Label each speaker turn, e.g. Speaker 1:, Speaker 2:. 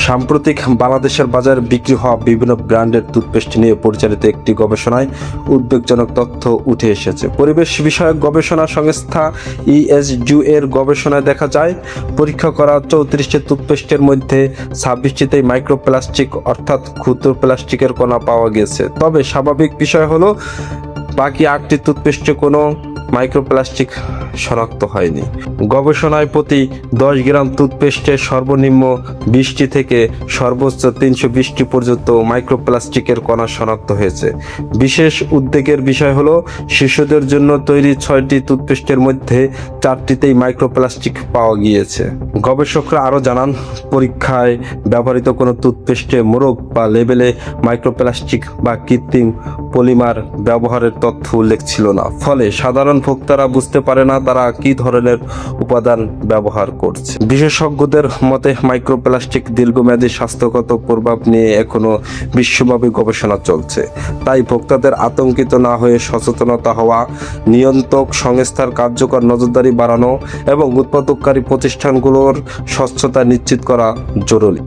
Speaker 1: সাম্প্রতিক বাংলাদেশের বাজারে বিক্রি হওয়া বিভিন্ন ব্র্যান্ডের টুথপেস্ট নিয়ে পরিচালিত একটি গবেষণায় উদ্বেগজনক তথ্য উঠে এসেছে। পরিবেশ বিষয়ক গবেষণা সংস্থা ESDU এর গবেষণায় দেখা যায়, পরীক্ষা করা 34টি টুথপেস্টের মধ্যে 26টিতেই মাইক্রোপ্লাস্টিক অর্থাৎ ক্ষুদ্র প্লাস্টিকের কণা পাওয়া গেছে। তবে স্বাভাবিক বিষয় হলো বাকি 8টি টুথপেস্টে কোনো মাইক্রোপ্লাস্টিক শনাক্ত হয়নি। গবেষণায় প্রতি 10 গ্রাম টুথপেস্টে সর্বনিম্ন 20টি থেকে সর্বোচ্চ 320টি পর্যন্ত মাইক্রোপ্লাস্টিকের কণা শনাক্ত হয়েছে। বিশেষ উদ্বেগের বিষয় হলো শিশুদের জন্য তৈরি 6টি টুথপেস্টের মধ্যে 4টিতেই মাইক্রোপ্লাস্টিক পাওয়া গিয়েছে। গবেষকরা আরও জানান, পরীক্ষায় ব্যবহৃত কোনো টুথপেস্টে মোড়ক বা লেবেলে মাইক্রোপ্লাস্টিক বা কৃত্রিম পলিমার ব্যবহারের তথ্য উল্লেখ ছিল না। ফলে সাধারণ ভোক্তারা বুঝতে পারে না তারা কী ধরনের উপাদান ব্যবহার করছে। বিশেষজ্ঞদের মতে মাইক্রোপ্লাস্টিক দীর্ঘমেয়াদী স্বাস্থ্যগত প্রভাব নিয়ে এখনো বিশ্বব্যাপী গবেষণা চলছে। তাই ভোক্তাদের আতঙ্কিত না হয়ে সচেতনতা হওয়া, নিয়ন্ত্রক সংস্থার কার্যকর নজরদারি বাড়ানো এবং উৎপাদনকারী প্রতিষ্ঠানগুলোর স্বচ্ছতা নিশ্চিত করা জরুরি।